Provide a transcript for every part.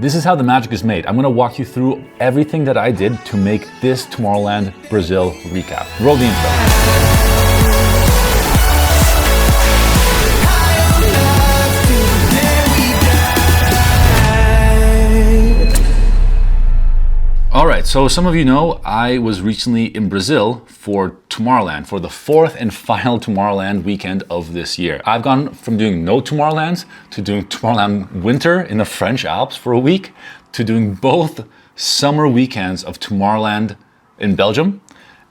This is how the magic is made. I'm gonna walk you through everything that I did to make this Tomorrowland Brazil recap. Roll the intro. All right, so some of you know I was recently in Brazil for Tomorrowland, for the fourth and final Tomorrowland weekend of this year. I've gone from doing no Tomorrowlands to doing Tomorrowland winter in the French Alps for a week, to doing both summer weekends of Tomorrowland in Belgium,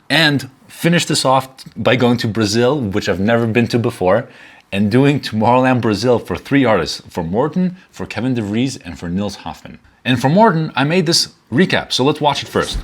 and finish this off by going to Brazil, which I've never been to before, and doing Tomorrowland Brazil for 3 artists, for Morten, for Kevin de Vries, and for Niels Hoffman. And for Morten, I made this recap, so let's watch it first.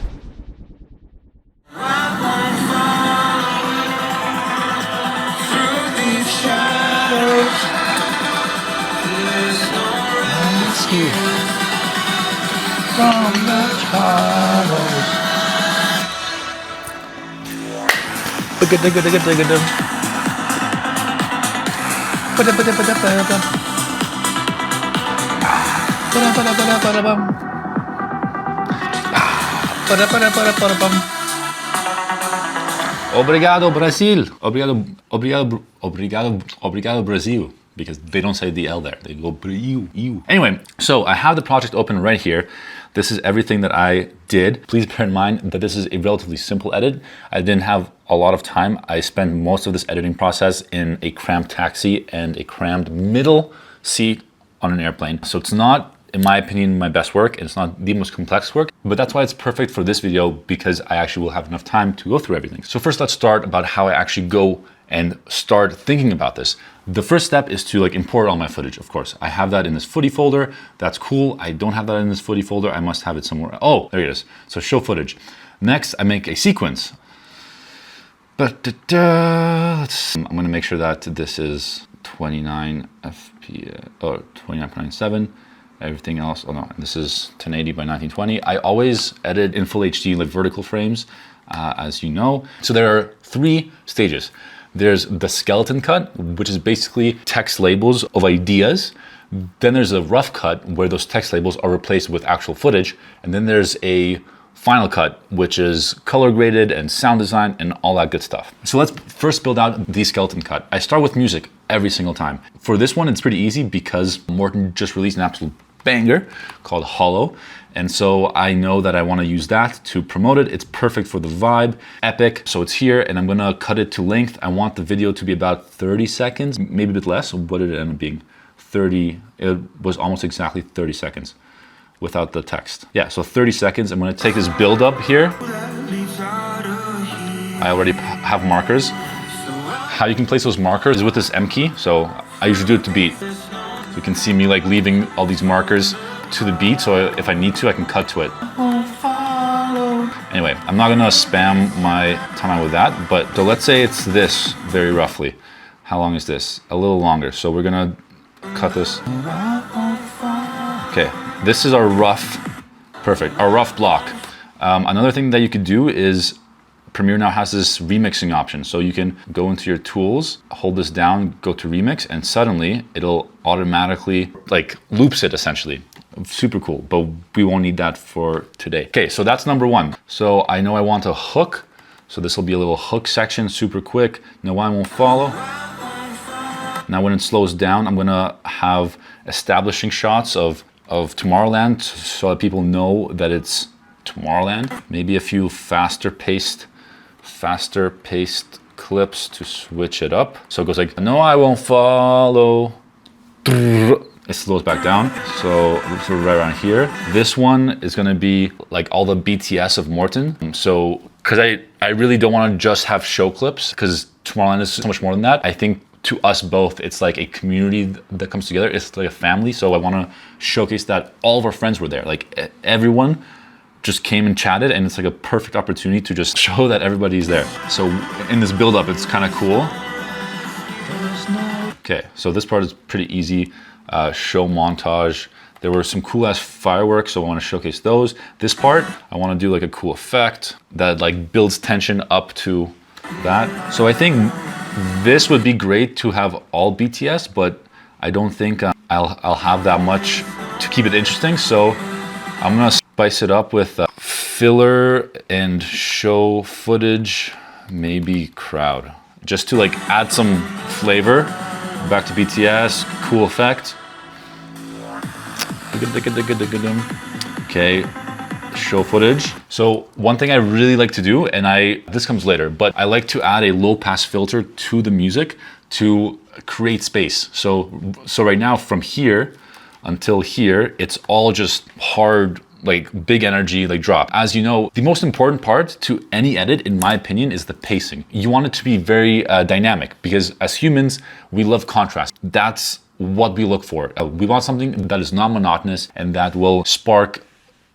Obrigado Brasil. Obrigado Brasil. Because they don't say the L there. They go Brasil. Anyway, so I have the project open right here. This is everything that I did. Please bear in mind that this is a relatively simple edit. I didn't have a lot of time. I spent most of this editing process in a cramped taxi and a crammed middle seat on an airplane. So it's not, in my opinion, my best work, and it's not the most complex work, but that's why it's perfect for this video, because I actually will have enough time to go through everything. So first, let's start about how I actually go and start thinking about this. The first step is to import all my footage, of course. I have that in this footy folder. That's cool. I don't have that in this footy folder. I must have it somewhere. Oh, there it is. So show footage. Next, I make a sequence. I'm gonna make sure that this is 29 FPS, or 29.97. Everything else, oh no, this is 1080 by 1920. I always edit in full HD, like vertical frames, as you know. So there are 3 stages. There's the skeleton cut, which is basically text labels of ideas. Then there's a rough cut, where those text labels are replaced with actual footage. And then there's a final cut, which is color graded and sound design and all that good stuff. So let's first build out the skeleton cut. I start with music every single time. For this one, it's pretty easy because Morten just released an absolute banger called Hollow. And so I know that I want to use that to promote it. It's perfect for the vibe, epic. So it's here, and I'm gonna cut it to length. I want the video to be about 30 seconds, maybe a bit less. What did it end up being? 30, it was almost exactly 30 seconds without the text. Yeah, so 30 seconds. I'm gonna take this build up here. I already have markers. How you can place those markers is with this M key. So I usually do it to beat. So you can see me leaving all these markers to the beat, so if I need to, I can cut to it. Anyway, I'm not gonna spam my timeline with that, but so let's say it's this very roughly. How long is this? A little longer, so we're gonna cut this. Okay, this is our rough, perfect, our rough block. Another thing that you could do is Premiere now has this remixing option. So you can go into your tools, hold this down, go to remix, and suddenly it'll automatically loops it essentially. Super cool, but we won't need that for today. Okay, so that's number 1. So I know I want a hook. So this will be a little hook section, super quick. No, I won't follow. Now when it slows down, I'm gonna have establishing shots of Tomorrowland so that people know that it's Tomorrowland. Maybe a few faster paced clips to switch it up. So it goes no, I won't follow. It slows back down. So right around here. This one is gonna be all the BTS of Morten. So, cause I really don't wanna just have show clips, cause Tomorrowland is so much more than that. I think to us both, it's like a community that comes together. It's like a family. So I wanna showcase that all of our friends were there. Everyone just came and chatted, and it's a perfect opportunity to just show that everybody's there. So in this build up, it's kind of cool. Okay, so this part is pretty easy. Show montage. There were some cool ass fireworks, so I want to showcase those. This part, I want to do a cool effect that builds tension up to that. So I think this would be great to have all BTS, but I don't think I'll have that much to keep it interesting. So I'm gonna spice it up with filler and show footage, maybe crowd, just to like add some flavor. Back to BTS, cool effect. Okay, show footage. So one thing I really like to do, and this comes later, but I like to add a low pass filter to the music to create space. So right now from here until here, it's all just hard, like big energy, like drop. As you know, the most important part to any edit, in my opinion, is the pacing. You want it to be very dynamic, because as humans, we love contrast. That's what we look for. We want something that is non-monotonous and that will spark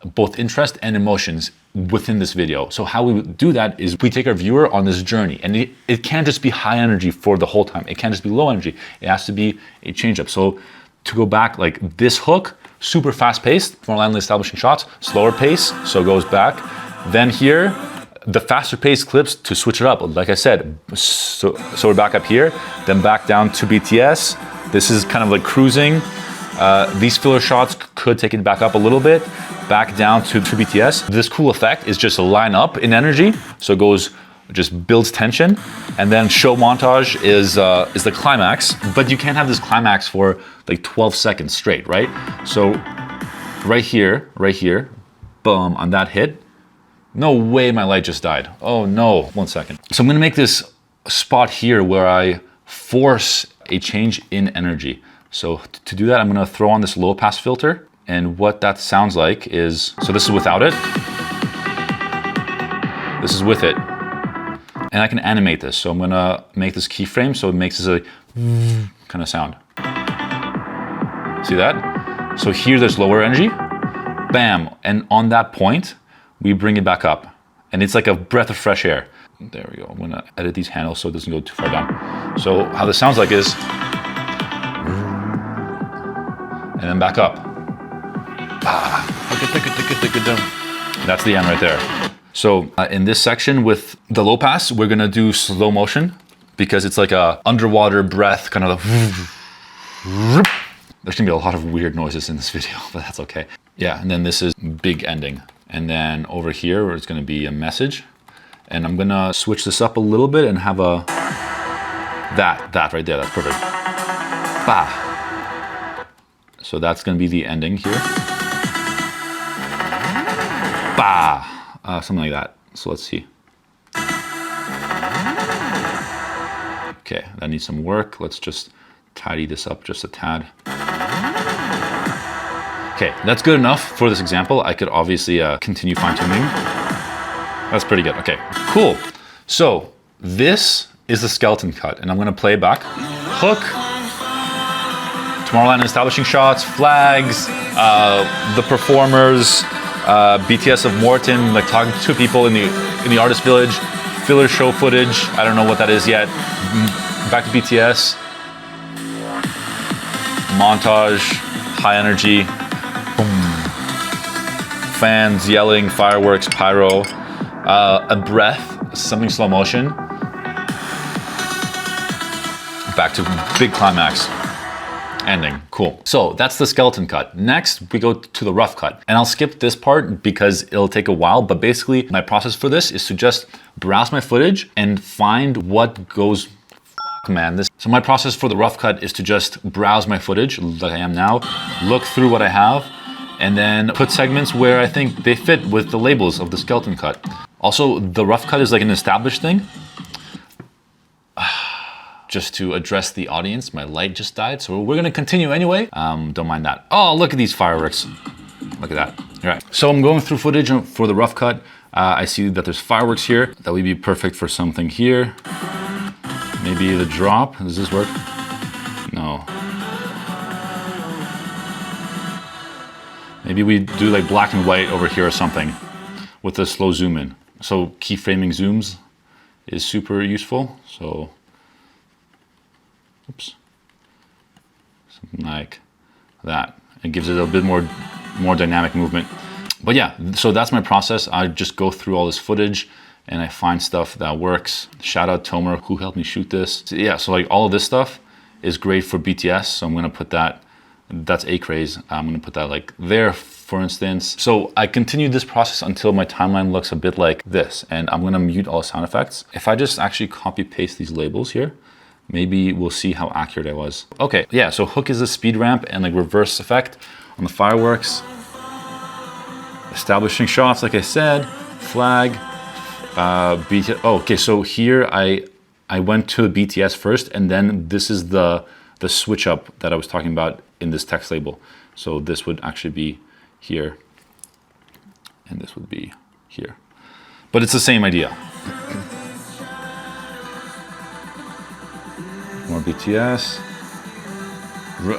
both interest and emotions within this video. So how we do that is we take our viewer on this journey, and it can't just be high energy for the whole time. It can't just be low energy. It has to be a change up. So to go back, like this hook, super fast paced, Tomorrowland establishing shots, slower pace, so it goes back. Then here, the faster paced clips to switch it up. Like I said, so we're back up here, then back down to BTS. This is kind of like cruising. These filler shots could take it back up a little bit, back down to BTS. This cool effect is just a line up in energy, so it goes, just builds tension, and then show montage is the climax. But you can't have this climax for like 12 seconds straight, right? So right here, boom, on that hit. No way my light just died. Oh no, 1 second. So I'm gonna make this spot here where I force a change in energy. So to do that, I'm gonna throw on this low pass filter, and what that sounds like is, so this is without it, this is with it, and I can animate this. So I'm gonna make this keyframe so it makes this a kind of sound. See that? So here there's lower energy, bam, and on that point, we bring it back up, and it's like a breath of fresh air. There we go. I'm gonna edit these handles so it doesn't go too far down. So how this sounds like is, and then back up. That's the end right there. So in this section with the low pass, we're gonna do slow motion, because it's like a underwater breath, kind of a, there's gonna be a lot of weird noises in this video, but that's okay. Yeah, and then this is big ending. And then over here, where it's gonna be a message. And I'm gonna switch this up a little bit and have a, that right there, that's perfect. Bah. So that's gonna be the ending here. Bah, something like that. So let's see. Okay, that needs some work. Let's just tidy this up just a tad. Okay, that's good enough for this example. I could obviously continue fine tuning. That's pretty good. Okay, cool. So this is the skeleton cut, and I'm gonna play back. Hook, Tomorrowland establishing shots, flags, the performers, BTS of Morton, like talking to people in the artist village, filler show footage. I don't know what that is yet. Back to BTS, montage, high energy, boom, fans yelling, fireworks, pyro, a breath, something slow motion. Back to big climax. Ending, cool. So that's the skeleton cut. Next, we go to the rough cut. And I'll skip this part because it'll take a while, but basically my process for this is to just browse my footage and find what goes, fuck man, this. So my process for the rough cut is to just browse my footage like I am now, look through what I have, and then put segments where I think they fit with the labels of the skeleton cut. Also, the rough cut is like an established thing. Just to address the audience, my light just died, so we're gonna continue anyway. Don't mind that. Oh, look at these fireworks. Look at that. All right, so I'm going through footage for the rough cut. I see that there's fireworks here. That would be perfect for something here. Maybe the drop, does this work? No. Maybe we do like black and white over here or something with a slow zoom in. So keyframing zooms is super useful, so. Oops, something like that. It gives it a bit more dynamic movement. But yeah, so that's my process. I just go through all this footage and I find stuff that works. Shout out Tomer who helped me shoot this. So yeah, so like all of this stuff is great for BTS. So I'm gonna put that That's a craze. I'm gonna put that like there, for instance. So I continued this process until my timeline looks a bit like this, and I'm gonna mute all sound effects. If I just actually copy paste these labels here, maybe we'll see how accurate I was. Okay, yeah, so hook is a speed ramp and like reverse effect on the fireworks. Establishing shots, like I said, flag, BTS. Oh, okay, so here I went to the BTS first, and then this is the switch up that I was talking about in this text label. So this would actually be here, and this would be here. But it's the same idea. More BTS.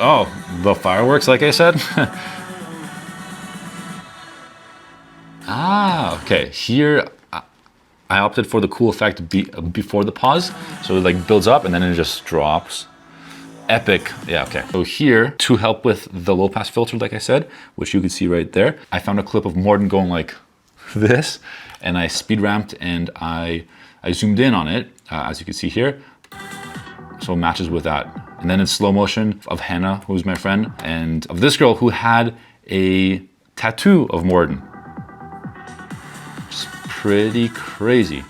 Oh, the fireworks, like I said. Ah, okay. Here, I opted for the cool effect before the pause. So it like builds up and then it just drops. Epic. Yeah, okay. So here, to help with the low pass filter, like I said, which you can see right there, I found a clip of Morten going like this, and I speed ramped and I zoomed in on it, as you can see here. So it matches with that. And then in slow motion of Hannah, who's my friend, and of this girl who had a tattoo of Morten. It's pretty crazy.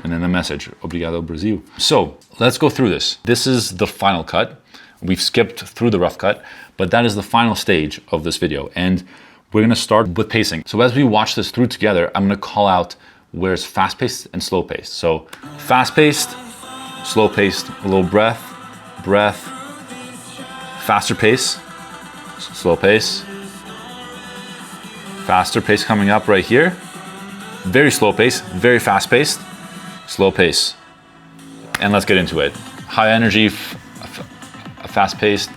And then the message, Obrigado Brasil. So let's go through this. This is the final cut. We've skipped through the rough cut, but that is the final stage of this video. And we're gonna start with pacing. So as we watch this through together, I'm gonna call out where it's fast-paced and slow-paced. So fast-paced, slow-paced, a little breath, breath, faster pace, slow pace, faster pace coming up right here, very slow pace, very fast paced, slow pace. And let's get into it. High energy, fast paced,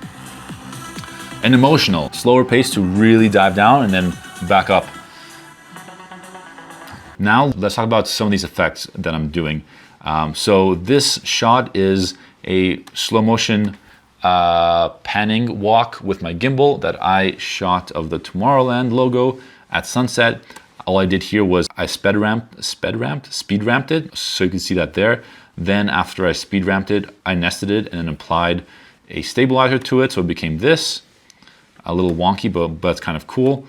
and emotional. Slower pace to really dive down and then back up. Now let's talk about some of these effects that I'm doing. So this shot is a slow motion panning walk with my gimbal that I shot of the Tomorrowland logo at sunset. All I did here was I speed ramped it, so you can see that there. Then after I speed ramped it, I nested it and then applied a stabilizer to it, so it became this. A little wonky, but it's kind of cool.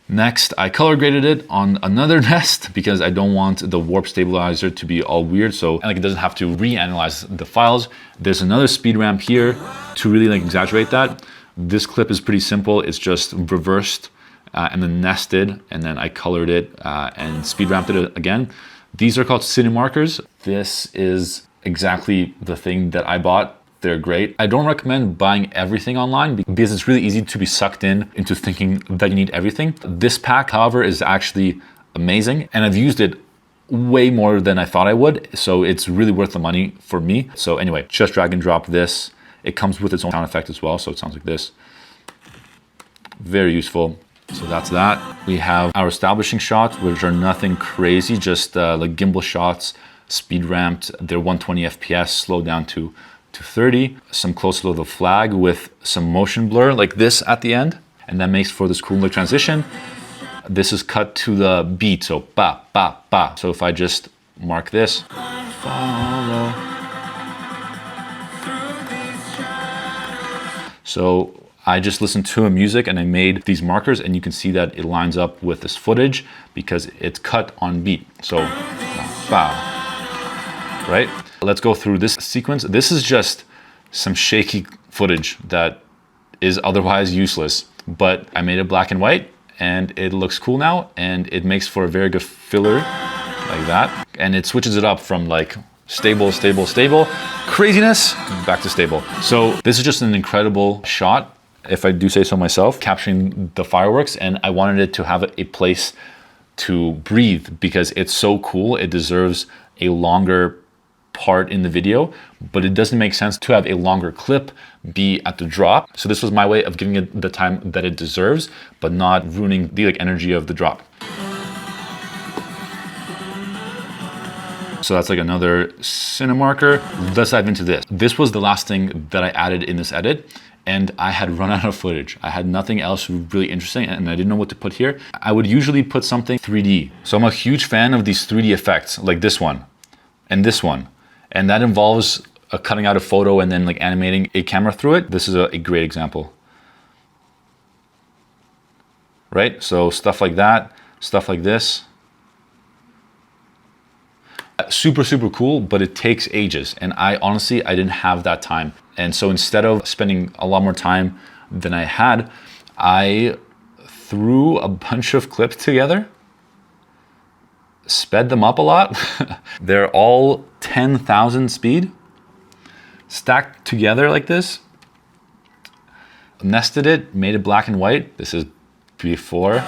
Next, I color graded it on another nest because I don't want the warp stabilizer to be all weird, so like it doesn't have to reanalyze the files. There's another speed ramp here to really like exaggerate that. This clip is pretty simple. It's just reversed and then nested, and then I colored it and speed ramped it again. These are called cine markers. This is exactly the thing that I bought. They're great. I don't recommend buying everything online because it's really easy to be sucked into thinking that you need everything. This pack, however, is actually amazing, and I've used it way more than I thought I would, so it's really worth the money for me. So anyway, just drag and drop this. It comes with its own sound effect as well, so it sounds like this. Very useful. So that's that. We have our establishing shots, which are nothing crazy, just like gimbal shots, speed ramped. They're 120 FPS, slowed down to 30, some close look of the flag with some motion blur like this at the end, and that makes for this cool look transition. This is cut to the beat, so ba, ba, ba. So if I just mark this, follow. So I just listened to a music and I made these markers, and you can see that it lines up with this footage because it's cut on beat. So, ba, right? Let's go through this sequence. This is just some shaky footage that is otherwise useless, but I made it black and white and it looks cool now, and it makes for a very good filler like that. And it switches it up from like stable, stable, stable, craziness, back to stable. So this is just an incredible shot, if I do say so myself, capturing the fireworks, and I wanted it to have a place to breathe because it's so cool. It deserves a longer part in the video, but it doesn't make sense to have a longer clip be at the drop. So this was my way of giving it the time that it deserves, but not ruining the like energy of the drop. So that's like another cine marker. Let's dive into this. This was the last thing that I added in this edit, and I had run out of footage. I had nothing else really interesting, and I didn't know what to put here. I would usually put something 3D. So I'm a huge fan of these 3D effects, like this one and this one. And that involves cutting out a photo and then like animating a camera through it, this is a great example. Right? So stuff like that, stuff like this. Super, super cool, but it takes ages. And I didn't have that time. And so instead of spending a lot more time than I had, I threw a bunch of clips together, sped them up a lot. They're all 10,000 speed, stacked together like this, nested it, made it black and white. This is before.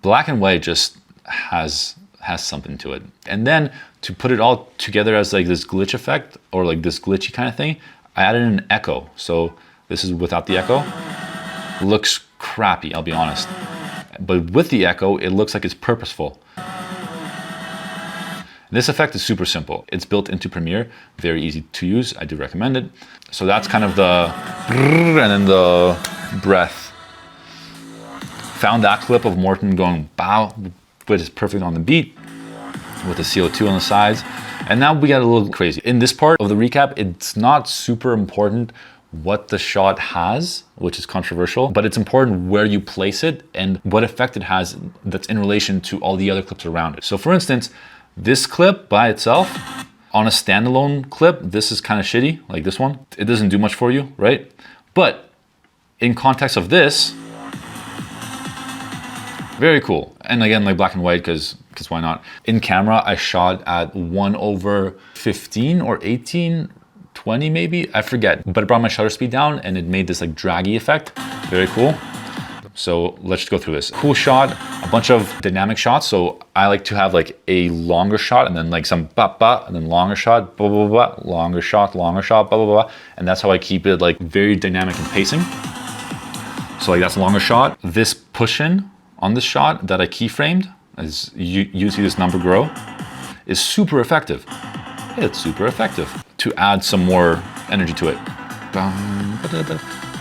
Black and white just has something to it. And then to put it all together as like this glitch effect or like this glitchy kind of thing, I added an echo. So this is without the echo. Looks crappy, I'll be honest. But with the echo, it looks like it's purposeful. This effect is super simple. It's built into Premiere, very easy to use. I do recommend it. So that's kind of the and then the breath. Found that clip of Morton going bow, but it's perfect on the beat with the CO2 on the sides. And now we got a little crazy. In this part of the recap, it's not super important what the shot has, which is controversial, but it's important where you place it and what effect it has that's in relation to all the other clips around it. So for instance, this clip by itself, on a standalone clip, this is kind of shitty, like this one. It doesn't do much for you, right? But in context of this, very cool. And again, like black and white, because why not? In camera, I shot at 1/15 or 18, 20 maybe, I forget. But it brought my shutter speed down and it made this like draggy effect. Very cool. So let's just go through this. Cool shot, a bunch of dynamic shots. So I like to have like a longer shot and then like some ba and then longer shot, blah, blah, blah, blah, longer shot, blah, blah, blah. And that's how I keep it like very dynamic and pacing. So like that's a longer shot. This push in on this shot that I keyframed, as you see this number grow, is super effective. It's super effective to add some more energy to it.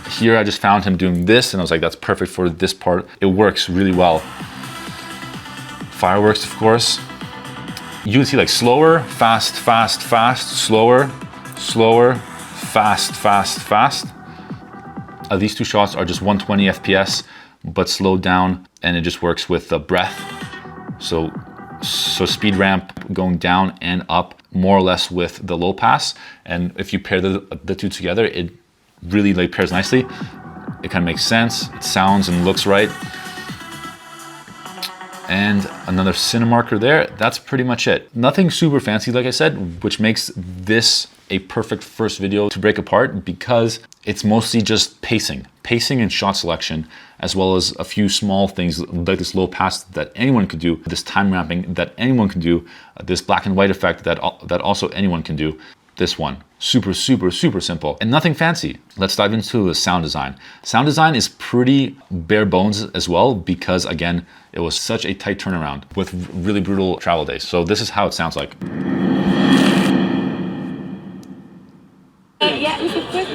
Here I just found him doing this and I was like, that's perfect for this part. It works really well. Fireworks, of course. You can see like slower, fast, fast, fast, slower, slower, fast, fast, fast. These two shots are just 120 FPS, but slowed down, and it just works with the breath. So speed ramp going down and up more or less with the low pass. And if you pair the two together, it really like pairs nicely. It kind of makes sense. It sounds and looks right. And another Cinemarker there. That's pretty much it. Nothing super fancy, like I said, which makes this a perfect first video to break apart because it's mostly just pacing and shot selection, as well as a few small things like this low pass that anyone could do, this time ramping that anyone can do, this black and white effect that also anyone can do. This one, super, super, super simple and nothing fancy. Let's dive into the sound design. Sound design is pretty bare bones as well because again, it was such a tight turnaround with really brutal travel days. So this is how it sounds like. Yeah, we could first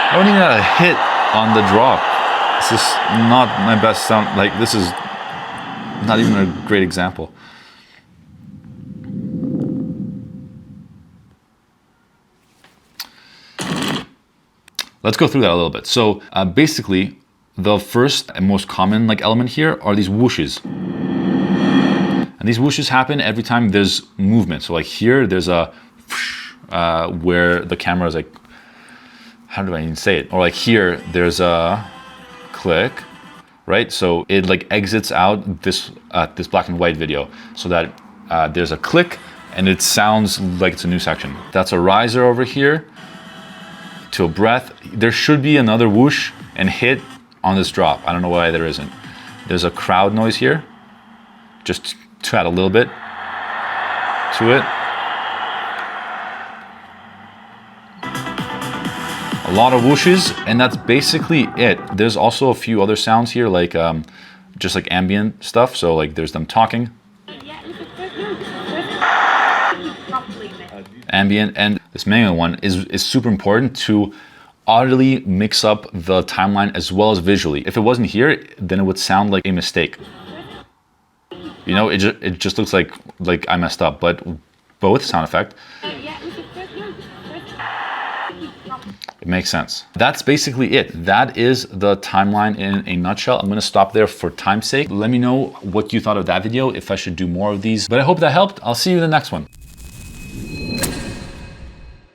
I don't even have a hit on the drop. This is not my best sound. Like this is not even a great example. Let's go through that a little bit. So basically, the first and most common like element here are these whooshes. And these whooshes happen every time there's movement. So like here, there's a where the camera is like, how do I even say it? Or like here, there's a click, right? So it like exits out this this black and white video so that there's a click and it sounds like it's a new section. That's a riser over here to a breath. There should be another whoosh and hit on this drop. I don't know why there isn't. There's a crowd noise here, just to add a little bit to it. A lot of whooshes, and that's basically it. There's also a few other sounds here, like just like ambient stuff. So like there's them talking. Ambient, and this manual one is super important to oddly mix up the timeline as well as visually. If it wasn't here, then it would sound like a mistake. You know, it just looks like I messed up, but with sound effect, it makes sense. That's basically it. That is the timeline in a nutshell. I'm gonna stop there for time's sake. Let me know what you thought of that video, if I should do more of these, but I hope that helped. I'll see you in the next one.